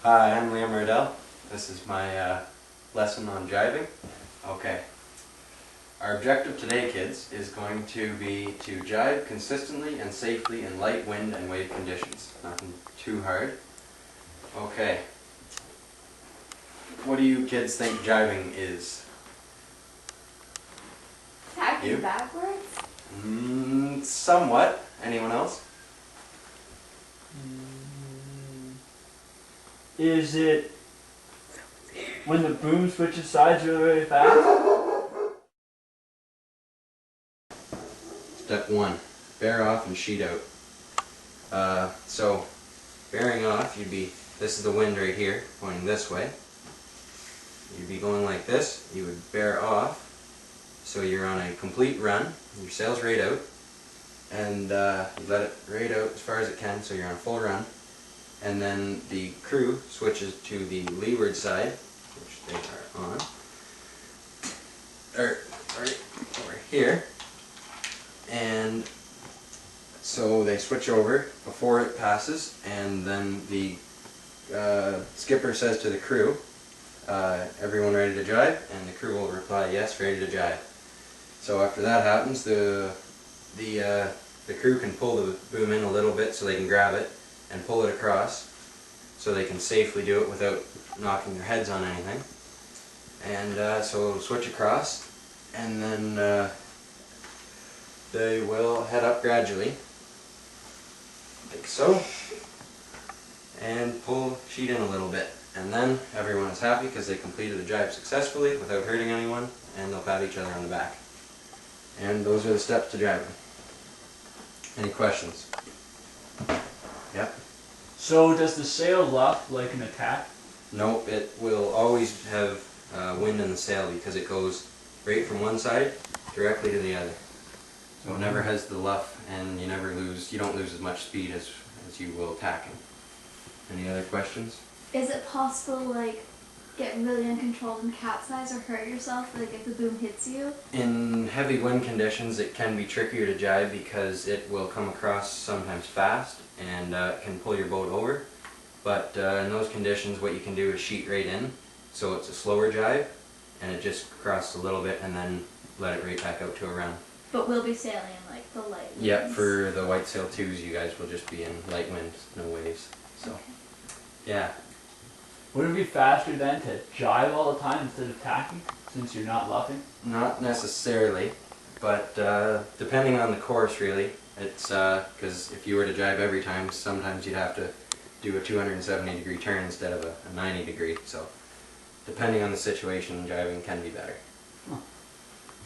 Hi, I'm Ardiels. This is my lesson on jibing. Okay. Our objective today, kids, is going to be to jibe consistently and safely in light wind and wave conditions. Nothing too hard. Okay. What do you kids think jibing is? Tacking backwards? Somewhat. Anyone else? Is it when the boom switches sides really, really fast? Step 1. Bear off and sheet out. So, bearing off, this is the wind right here, pointing this way. You'd be going like this, you would bear off, so you're on a complete run, your sail's right out, and you let it right out as far as it can, so you're on a full run. And then the crew switches to the leeward side, which they are on, or right over here, and so they switch over before it passes, and then the skipper says to the crew, everyone ready to jibe? And the crew will reply, yes, ready to jibe. So after that happens, the crew can pull the boom in a little bit so they can grab it and pull it across so they can safely do it without knocking their heads on anything. And so it'll switch across, and then they will head up gradually, like so, and pull sheet in a little bit. And then everyone is happy because they completed the jibe successfully without hurting anyone, and they'll pat each other on the back. And those are the steps to jibing. Any questions? Yep. So does the sail luff like an attack? No, it will always have wind in the sail because it goes right from one side directly to the other. So it never has the luff, and you don't lose as much speed as you will tacking. Any other questions? Is it possible to get really uncontrolled and capsize or hurt yourself if the boom hits you? In heavy wind conditions, it can be trickier to jibe because it will come across sometimes fast and can pull your boat over. But in those conditions, what you can do is sheet right in, so it's a slower jibe, and it just crosses a little bit and then let it right back out to a run. But we'll be sailing in the light winds. Yep, for the whitesail 2s, you guys will just be in light wind, no waves. So, okay. Yeah. Would it be faster then to jibe all the time instead of tacking, since you're not luffing? Not necessarily, but depending on the course, really. It's because if you were to jibe every time, sometimes you'd have to do a 270-degree turn instead of a 90-degree. So, depending on the situation, jibing can be better. Huh.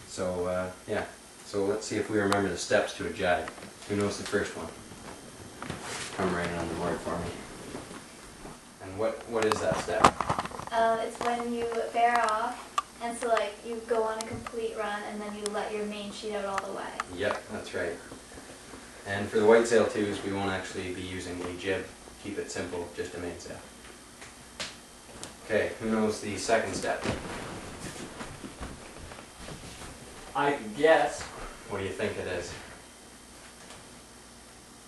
So, yeah. So let's see if we remember the steps to a jibe. Who knows the first one? Come right on the board for me. And what is that step? It's when you bear off, and so you go on a complete run, and then you let your main sheet out all the way. Yep, that's right. And for the whitesail 2s, we won't actually be using a jib. Keep it simple, just a mainsail. Okay, who knows the second step? I can guess. What do you think it is?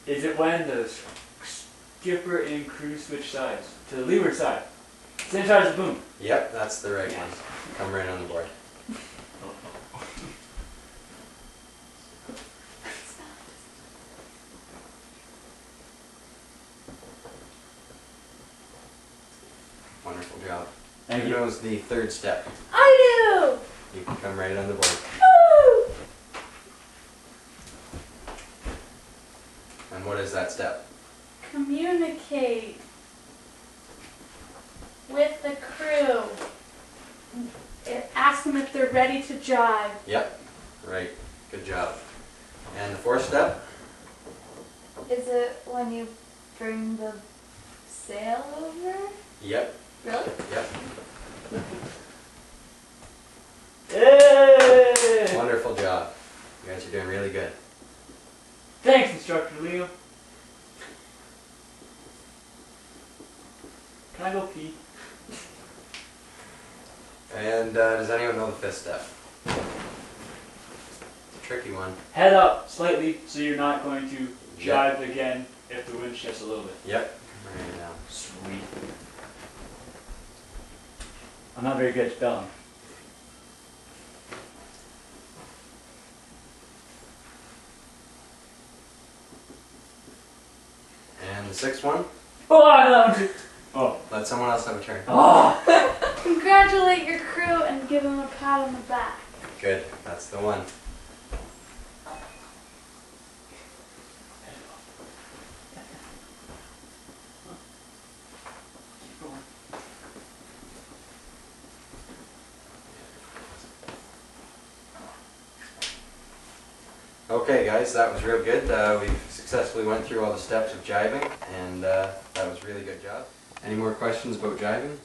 Is it when the skipper and crew switch sides to the leeward side? Same side as the boom. Yep, that's the right one. Come right on the board. Wonderful job. Thank Who you. knows the third step? I You can come right on the board. do! Woo! And what is that step? Communicate with the crew. Ask them if they're ready to jibe. Yep, right. Good job. And the fourth step? Is it when you bring the sail over? Yep, Really? yep. Hey! Wonderful job. You guys are doing really good. Thanks, Instructor Leo. Can I go pee? And does anyone know the fifth step? It's a tricky one. Head up slightly so you're not going to jibe again if the wind shifts a little bit. Yep. Right now. Sweet. I'm not very good at spelling. And the sixth one, Oh, I know that one too. Oh. let someone else have a turn. Oh. Congratulate your crew and give them a pat on the back. Good, that's the one. Okay guys, that was real good. We've successfully went through all the steps of jibing, and that was a really good job. Any more questions about jibing?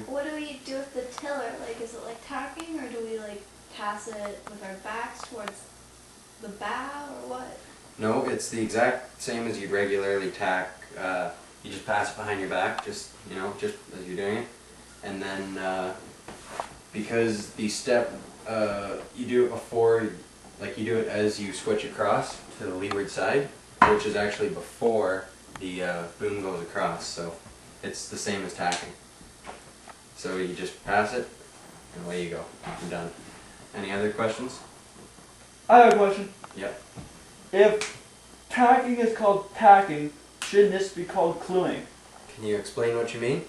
What do we do with the tiller? Like, is it like tacking, or do we like pass it with our backs towards the bow, or what? No, it's the exact same as you'd regularly tack. You just pass it behind your back, just as you're doing it, and then because the step you do it before, like you do it as you switch across to the leeward side, which is actually before the boom goes across. So it's the same as tacking. So you just pass it, and away you go. You're done. Any other questions? I have a question. Yep. If tacking is called tacking, shouldn't this be called cluing? Can you explain what you mean?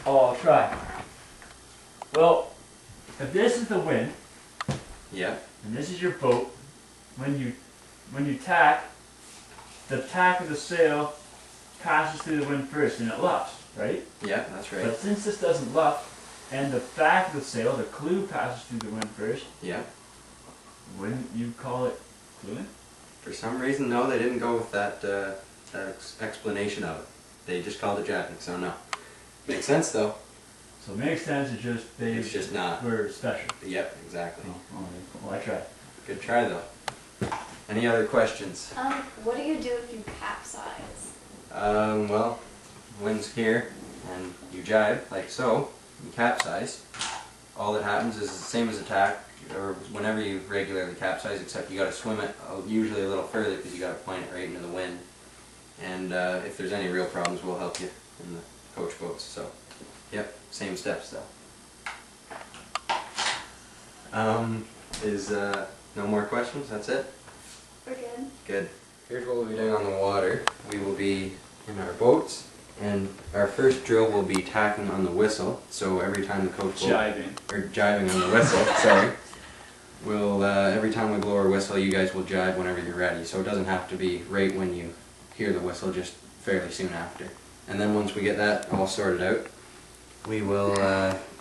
Oh, I'll try. Well, if this is the wind, Yeah. and this is your boat, when you tack, the tack of the sail passes through the wind first and it luffs, right? Yeah, that's right. But since this doesn't luff, and the back of the sail, the clew passes through the wind first, Yeah. wouldn't you call it cluing? For some reason, no, they didn't go with that, explanation of it. They just called it jacking, so no. Makes sense though. So it makes sense, It's just not. we're special. Yep, exactly. Oh, well, I tried. Good try though. Any other questions? What do you do if you capsize? Well, wind's here, and you jibe, like so, you capsize. All that happens is the same as a tack, or whenever you regularly capsize, except you gotta swim it usually a little further because you gotta point it right into the wind. And if there's any real problems, we'll help you in the coach boats, so. Yep, same steps though. No more questions? That's it? We're good. Good. Here's what we'll be doing on the water. We will be in our boats, and our first drill will be tacking on the whistle. So every time the coach blows, or jibing on the whistle, sorry. We'll every time we blow our whistle, you guys will jibe whenever you're ready. So it doesn't have to be right when you hear the whistle, just fairly soon after. And then once we get that all sorted out, we will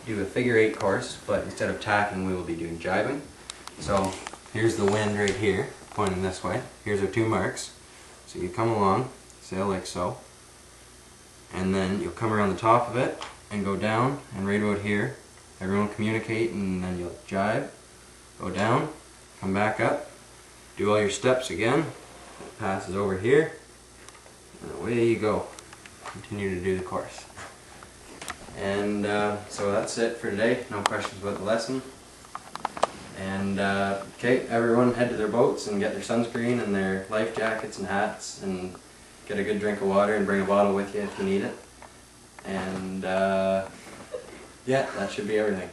do a figure 8 course, but instead of tacking, we will be doing jibing. So here's the wind right here, pointing this way. Here's our 2 marks. So you come along, sail like so, and then you'll come around the top of it and go down, and right about here, everyone communicate, and then you'll jibe, go down, come back up, do all your steps again, it passes over here, and away you go. Continue to do the course. And so that's it for today. No questions about the lesson. And okay, everyone head to their boats and get their sunscreen and their life jackets and hats, and get a good drink of water, and bring a bottle with you if you need it. And yeah, that should be everything.